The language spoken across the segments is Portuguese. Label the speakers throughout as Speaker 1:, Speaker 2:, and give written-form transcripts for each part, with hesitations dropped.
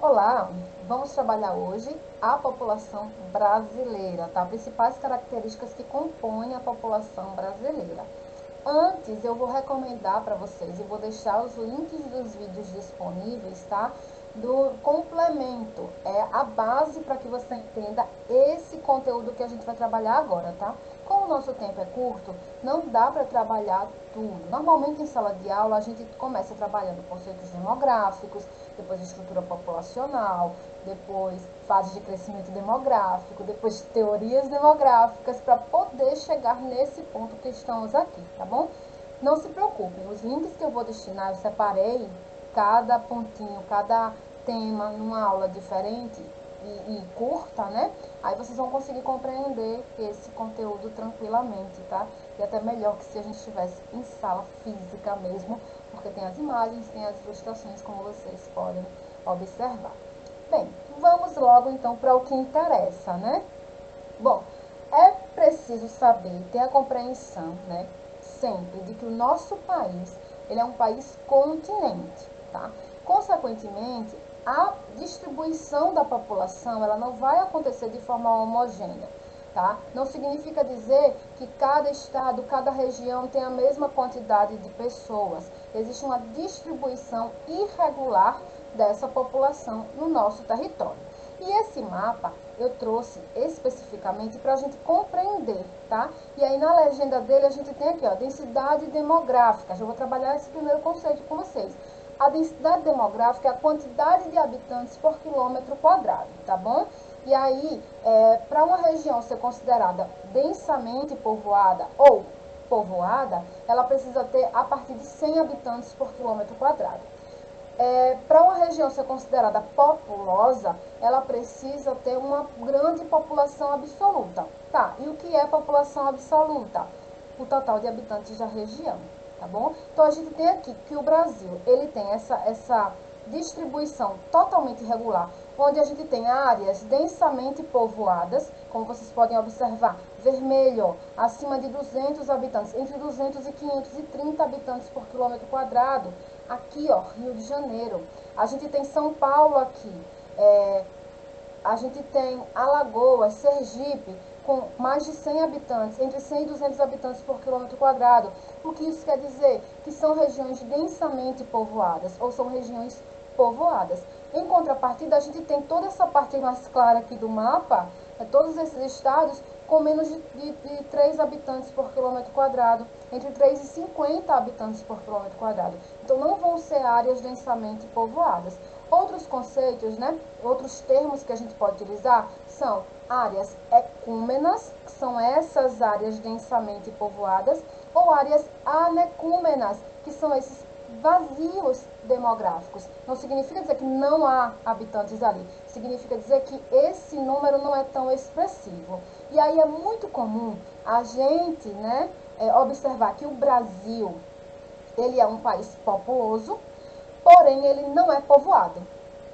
Speaker 1: Olá, vamos trabalhar hoje a população brasileira, tá? Principais características que compõem a população brasileira. Antes, eu vou recomendar para vocês e vou deixar os links dos vídeos disponíveis, tá? Do complemento, é a base para que você entenda esse conteúdo que a gente vai trabalhar agora, tá? Como o nosso tempo é curto, não dá para trabalhar tudo. Normalmente em sala de aula a gente começa trabalhando conceitos demográficos, depois estrutura populacional, depois fase de crescimento demográfico, depois teorias demográficas, para poder chegar nesse ponto que estamos aqui, tá bom? Não se preocupem, os links que eu vou destinar, eu separei cada pontinho, cada tema numa aula diferente e curta, né? Aí vocês vão conseguir compreender esse conteúdo tranquilamente, tá? E até melhor que se a gente estivesse em sala física mesmo, porque tem as imagens, tem as ilustrações, como vocês podem observar. Bem, vamos logo então para o que interessa, né? Bom, é preciso saber, ter a compreensão, né, sempre de que o nosso país, ele é um país continente, tá? Consequentemente, a distribuição da população, ela não vai acontecer de forma homogênea, tá? Não significa dizer que cada estado, cada região tem a mesma quantidade de pessoas. Existe uma distribuição irregular dessa população no nosso território. E esse mapa eu trouxe especificamente para a gente compreender, tá? E aí na legenda dele a gente tem aqui, ó, densidade demográfica. Já vou trabalhar esse primeiro conceito com vocês. A densidade demográfica é a quantidade de habitantes por quilômetro quadrado, tá bom? E aí, para uma região ser considerada densamente povoada ou povoada, ela precisa ter a partir de 100 habitantes por quilômetro quadrado. Para uma região ser considerada populosa, ela precisa ter uma grande população absoluta. Tá, e o que é população absoluta? O total de habitantes da região, tá bom? Então, a gente tem aqui que o Brasil, ele tem essa distribuição totalmente irregular, onde a gente tem áreas densamente povoadas, como vocês podem observar, vermelho, acima de 200 habitantes, entre 200 e 530 habitantes por quilômetro quadrado. Aqui, ó, Rio de Janeiro. A gente tem São Paulo aqui. A gente tem Alagoas, Sergipe, com mais de 100 habitantes, entre 100 e 200 habitantes por quilômetro quadrado. O que isso quer dizer? Que são regiões densamente povoadas, ou são regiões povoadas. Em contrapartida, a gente tem toda essa parte mais clara aqui do mapa, todos esses estados com menos de 3 habitantes por quilômetro quadrado, entre 3 e 50 habitantes por quilômetro quadrado. Então, não vão ser áreas densamente povoadas. Outros conceitos, né, outros termos que a gente pode utilizar são áreas ecúmenas, que são essas áreas densamente povoadas, ou áreas anecúmenas, que são esses vazios demográficos. Não significa dizer que não há habitantes ali, significa dizer que esse número não é tão expressivo. E aí é muito comum a gente, né, observar que o Brasil, ele é um país populoso, porém ele não é povoado,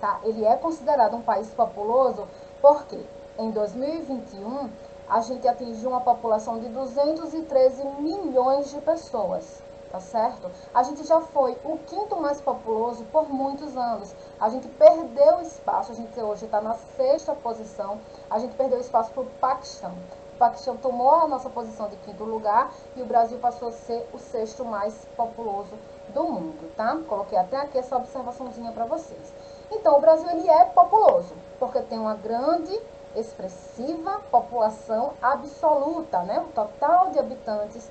Speaker 1: tá? Ele é considerado um país populoso porque em 2021 a gente atingiu uma população de 213 milhões de pessoas, tá certo? A gente já foi o quinto mais populoso por muitos anos. A gente perdeu espaço, a gente hoje está na sexta posição, a gente perdeu espaço para o Paquistão. O Paquistão tomou a nossa posição de quinto lugar e o Brasil passou a ser o sexto mais populoso do mundo, tá? Coloquei até aqui essa observaçãozinha para vocês. Então, o Brasil, ele é populoso, porque tem uma grande, expressiva população absoluta, né? O total de habitantes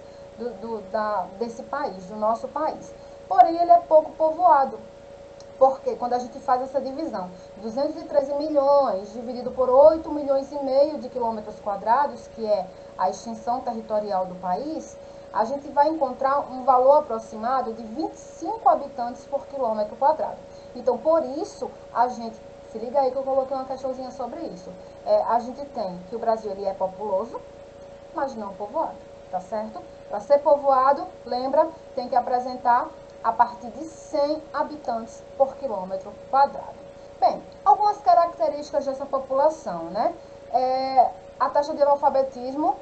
Speaker 1: desse país, do nosso país. Porém, ele é pouco povoado, porque quando a gente faz essa divisão, 213 milhões dividido por 8 milhões e meio de quilômetros quadrados, que é a extensão territorial do país, a gente vai encontrar um valor aproximado de 25 habitantes por quilômetro quadrado. Então, por isso, a gente, se liga aí que eu coloquei uma questãozinha sobre isso, a gente tem que o Brasil ele é populoso, mas não povoado, tá certo? Para ser povoado, lembra, tem que apresentar a partir de 100 habitantes por quilômetro quadrado. Bem, algumas características dessa população, né? A taxa de analfabetismo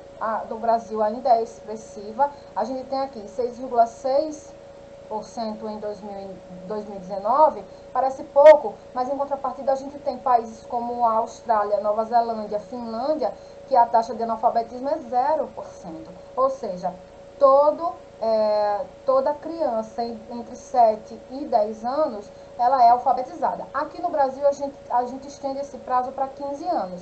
Speaker 1: do Brasil ainda é expressiva. A gente tem aqui 6,6 em 2019, parece pouco, mas em contrapartida a gente tem países como a Austrália, Nova Zelândia, Finlândia, que a taxa de analfabetismo é 0%. Ou seja, toda criança entre 7 e 10 anos, ela é alfabetizada. Aqui no Brasil, a gente estende esse prazo para 15 anos,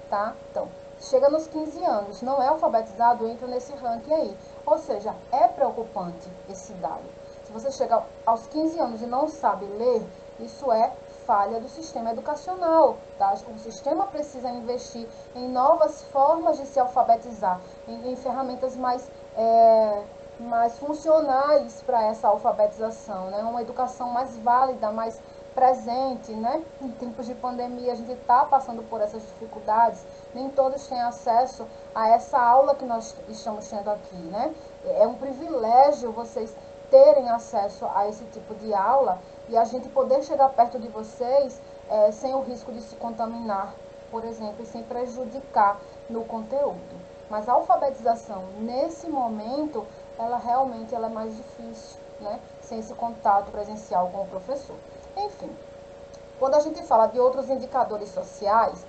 Speaker 1: tá? Então, chega nos 15 anos, não é alfabetizado, entra nesse ranking aí. Ou seja, é preocupante esse dado. Se você chega aos 15 anos e não sabe ler, isso é falha do sistema educacional, tá? O sistema precisa investir em novas formas de se alfabetizar, em ferramentas mais funcionais para essa alfabetização, né? Uma educação mais válida, mais presente, né? Em tempos de pandemia a gente está passando por essas dificuldades, nem todos têm acesso a essa aula que nós estamos tendo aqui, né? É um privilégio vocês terem acesso a esse tipo de aula e a gente poder chegar perto de vocês sem o risco de se contaminar, por exemplo, e sem prejudicar no conteúdo. Mas a alfabetização, nesse momento, ela realmente é mais difícil, né? Sem esse contato presencial com o professor. Enfim, quando a gente fala de outros indicadores sociais,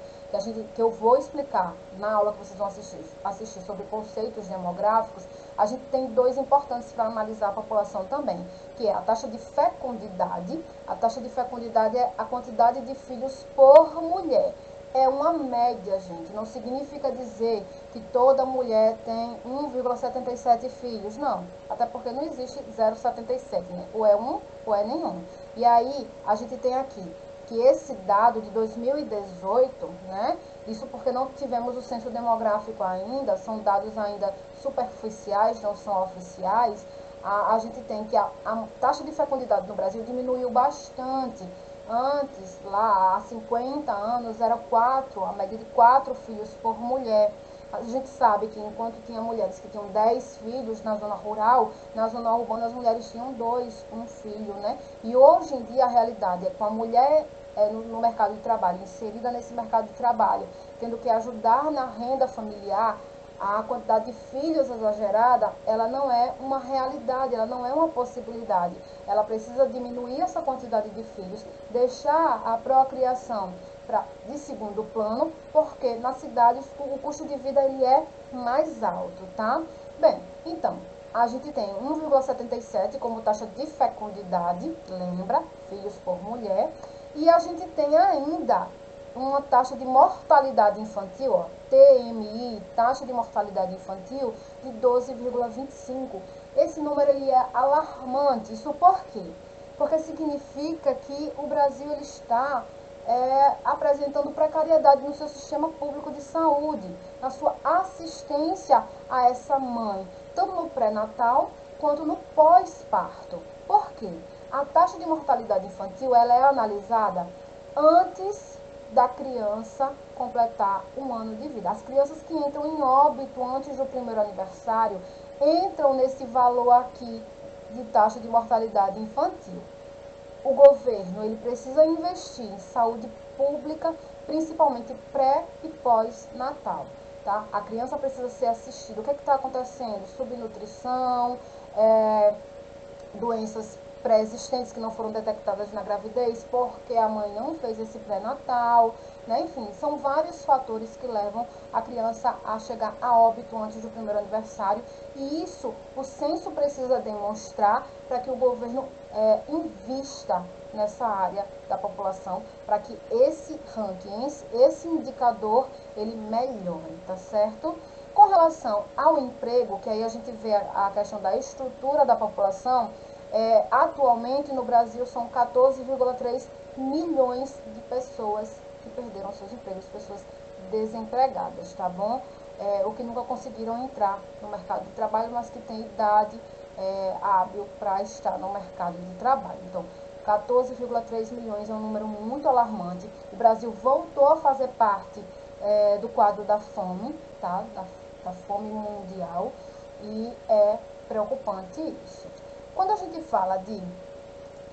Speaker 1: que eu vou explicar na aula que vocês vão assistir sobre conceitos demográficos, a gente tem dois importantes para analisar a população também, que é a taxa de fecundidade. A taxa de fecundidade é a quantidade de filhos por mulher. É uma média, gente. Não significa dizer que toda mulher tem 1,77 filhos. Não. Até porque não existe 0,77, né? Ou é um ou é nenhum. E aí, a gente tem aqui que esse dado de 2018, né? Isso porque não tivemos o censo demográfico ainda, são dados ainda superficiais, não são oficiais. A gente tem que a taxa de fecundidade no Brasil diminuiu bastante. Antes, lá há 50 anos, era a média de 4 filhos por mulher. A gente sabe que enquanto tinha mulheres que tinham 10 filhos na zona rural, na zona urbana as mulheres tinham um filho, né? E hoje em dia a realidade é com a mulher no mercado de trabalho, inserida nesse mercado de trabalho, tendo que ajudar na renda familiar, a quantidade de filhos exagerada, ela não é uma realidade, ela não é uma possibilidade. Ela precisa diminuir essa quantidade de filhos, deixar a procriação de segundo plano, porque na cidade o custo de vida ele é mais alto, tá? Bem, então, a gente tem 1,77 como taxa de fecundidade, lembra? Filhos por mulher. E a gente tem ainda uma taxa de mortalidade infantil, ó, TMI, taxa de mortalidade infantil, de 12,25. Esse número ele é alarmante. Isso por quê? Porque significa que o Brasil ele está apresentando precariedade no seu sistema público de saúde, na sua assistência a essa mãe, tanto no pré-natal quanto no pós-parto. Por quê? A taxa de mortalidade infantil ela é analisada antes da criança completar 1 ano de vida. As crianças que entram em óbito antes do primeiro aniversário entram nesse valor aqui de taxa de mortalidade infantil. O governo ele precisa investir em saúde pública, principalmente pré e pós-natal. Tá? A criança precisa ser assistida. O que está acontecendo? Subnutrição, doenças pré-existentes que não foram detectadas na gravidez porque a mãe não fez esse pré-natal, né? Enfim, são vários fatores que levam a criança a chegar a óbito antes do primeiro aniversário e isso o censo precisa demonstrar para que o governo invista nessa área da população para que esse ranking, esse indicador, ele melhore, tá certo? Com relação ao emprego, que aí a gente vê a questão da estrutura da população, atualmente no Brasil são 14,3 milhões de pessoas que perderam seus empregos, pessoas desempregadas, tá bom? O que nunca conseguiram entrar no mercado de trabalho, mas que têm idade hábil para estar no mercado de trabalho. Então, 14,3 milhões é um número muito alarmante. O Brasil voltou a fazer parte do quadro da fome, tá? Da fome mundial, e é preocupante isso. Quando a gente fala de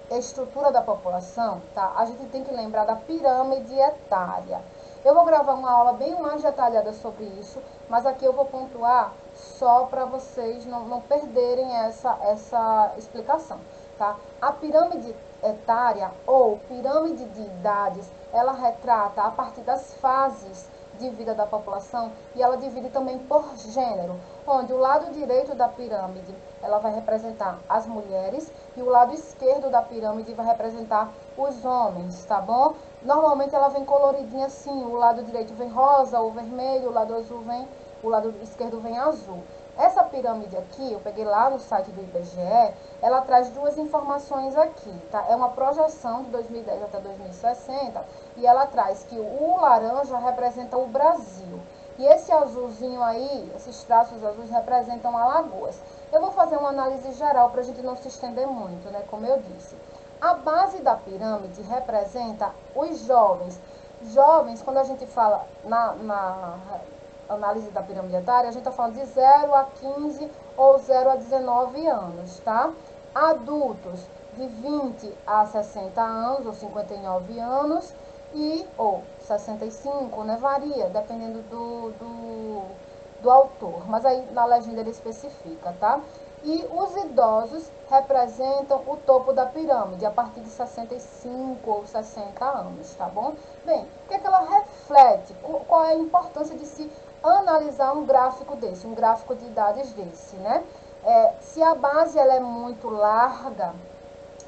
Speaker 1: estrutura da população, tá? A gente tem que lembrar da pirâmide etária. Eu vou gravar uma aula bem mais detalhada sobre isso, mas aqui eu vou pontuar só para vocês não perderem essa explicação. tá? A pirâmide etária ou pirâmide de idades, ela retrata a partir das fases de vida da população e ela divide também por gênero, onde o lado direito da pirâmide ela vai representar as mulheres e o lado esquerdo da pirâmide vai representar os homens, tá bom? Normalmente ela vem coloridinha assim, o lado direito vem rosa ou vermelho, o lado azul vem, o lado esquerdo vem azul. Essa pirâmide aqui, eu peguei lá no site do IBGE, ela traz duas informações aqui, tá? É uma projeção de 2010 até 2060 e ela traz que o laranja representa o Brasil. E esse azulzinho aí, esses traços azuis representam Alagoas. Eu vou fazer uma análise geral para a gente não se estender muito, né? Como eu disse. A base da pirâmide representa os jovens. Jovens, quando a gente fala na análise da pirâmide etária, a gente está falando de 0 a 15 ou 0 a 19 anos, tá? Adultos, de 20 a 60 anos ou 59 anos ou 65, né? Varia, dependendo do autor, mas aí na legenda ele especifica, tá? E os idosos representam o topo da pirâmide, a partir de 65 ou 60 anos, tá bom? Bem, o que é que ela reflete? Qual é a importância de se analisar um gráfico desse, um gráfico de idades desse, né? Se a base ela é muito larga,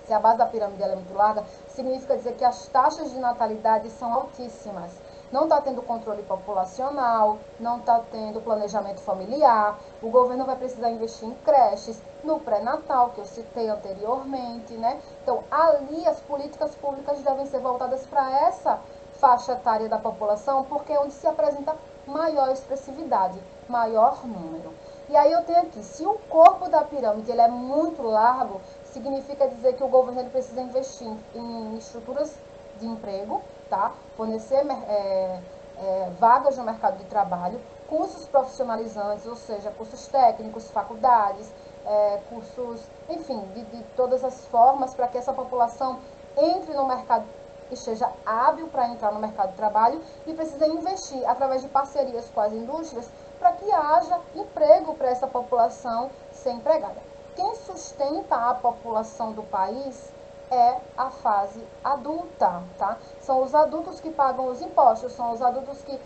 Speaker 1: se a base da pirâmide ela é muito larga, significa dizer que as taxas de natalidade são altíssimas. Não está tendo controle populacional, não está tendo planejamento familiar, o governo vai precisar investir em creches, no pré-natal, que eu citei anteriormente, né? Então, ali as políticas públicas devem ser voltadas para essa faixa etária da população, porque é onde se apresenta maior expressividade, maior número. E aí eu tenho aqui, se o corpo da pirâmide ele é muito largo, significa dizer que o governo ele precisa investir em estruturas de emprego, tá? Fornecer vagas no mercado de trabalho, cursos profissionalizantes, ou seja, cursos técnicos, faculdades, cursos, enfim, de todas as formas para que essa população entre no mercado, esteja hábil para entrar no mercado de trabalho e precisa investir através de parcerias com as indústrias para que haja emprego para essa população ser empregada. Quem sustenta a população do país é a fase adulta, tá? São os adultos que pagam os impostos, são os adultos que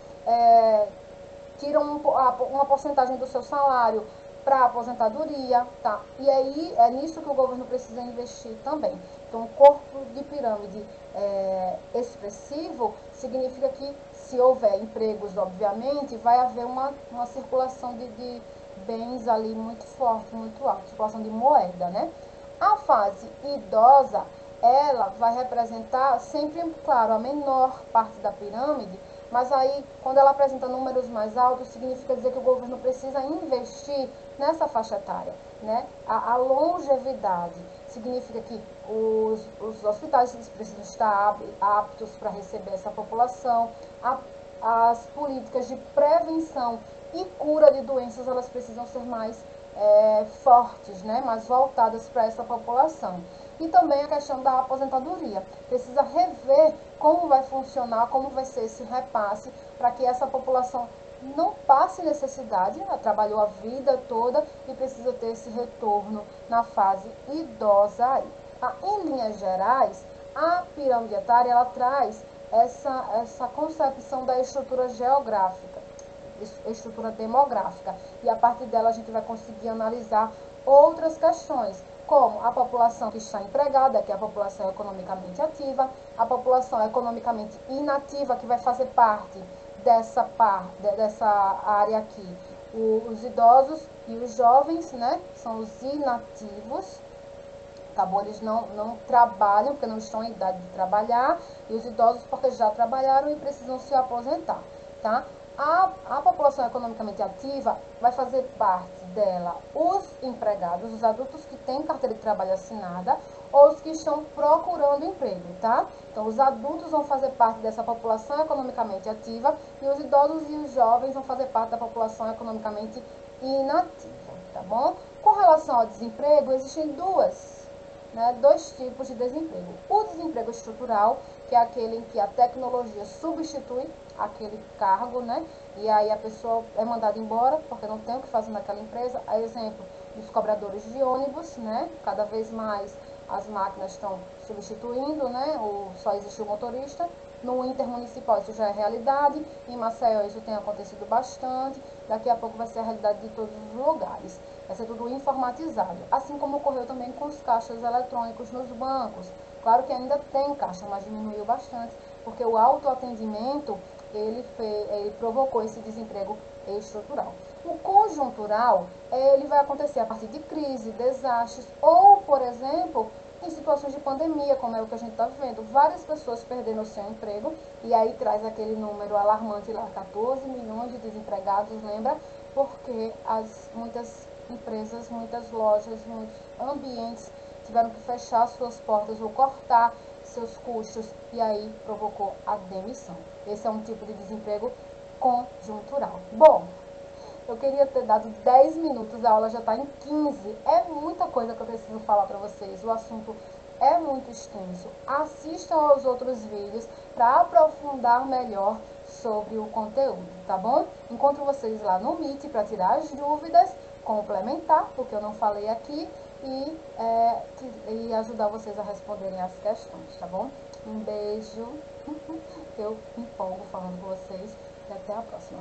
Speaker 1: tiram uma porcentagem do seu salário para aposentadoria, tá? E aí é nisso que o governo precisa investir também. Então, um corpo de pirâmide expressivo significa que se houver empregos, obviamente, vai haver uma circulação de bens ali muito forte, muito alta, circulação de moeda, né? A fase idosa, ela vai representar sempre, claro, a menor parte da pirâmide, mas aí, quando ela apresenta números mais altos, significa dizer que o governo precisa investir nessa faixa etária, né? A longevidade significa que os hospitais precisam estar aptos para receber essa população, as políticas de prevenção e cura de doenças, elas precisam ser mais fortes, né? Mais voltadas para essa população. E também a questão da aposentadoria. Precisa rever como vai funcionar, como vai ser esse repasse, para que essa população não passe necessidade, ela trabalhou a vida toda e precisa ter esse retorno na fase idosa aí. Em linhas gerais, a pirâmide etária ela traz essa concepção da estrutura geográfica, estrutura demográfica, e a partir dela a gente vai conseguir analisar outras questões, como a população que está empregada, que é a população economicamente ativa, a população economicamente inativa, que vai fazer parte dessa área aqui, os idosos e os jovens, né, são os inativos, tá bom? Eles não trabalham, porque não estão em idade de trabalhar, e os idosos porque já trabalharam e precisam se aposentar, tá? A população economicamente ativa vai fazer parte dela os empregados, os adultos que têm carteira de trabalho assinada ou os que estão procurando emprego, tá? Então, os adultos vão fazer parte dessa população economicamente ativa e os idosos e os jovens vão fazer parte da população economicamente inativa, tá bom? Com relação ao desemprego, existem dois tipos de desemprego. O desemprego estrutural, que é aquele em que a tecnologia substitui aquele cargo, né? E aí a pessoa é mandada embora porque não tem o que fazer naquela empresa. A exemplo dos cobradores de ônibus, né? Cada vez mais as máquinas estão substituindo, né? Só existe o motorista. No intermunicipal isso já é realidade, em Maceió isso tem acontecido bastante, daqui a pouco vai ser a realidade de todos os lugares. Vai ser tudo informatizado, assim como ocorreu também com os caixas eletrônicos nos bancos. Claro que ainda tem caixa, mas diminuiu bastante, porque o autoatendimento, ele provocou esse desemprego estrutural. O conjuntural, ele vai acontecer a partir de crise, desastres, ou, por exemplo, em situações de pandemia, como é o que a gente está vendo. Várias pessoas perderam o seu emprego, e aí traz aquele número alarmante lá, 14 milhões de desempregados, lembra? Porque muitas empresas, muitas lojas, muitos ambientes tiveram que fechar suas portas ou cortar seus custos, e aí provocou a demissão. Esse é um tipo de desemprego conjuntural. Bom, eu queria ter dado 10 minutos, a aula já está em 15. É muita coisa que eu preciso falar para vocês. O assunto é muito extenso. Assistam aos outros vídeos para aprofundar melhor sobre o conteúdo, tá bom? Encontro vocês lá no Meet para tirar as dúvidas, complementar, porque eu não falei aqui, e ajudar vocês a responderem as questões, tá bom? Um beijo. Eu me empolgo falando com vocês e até a próxima.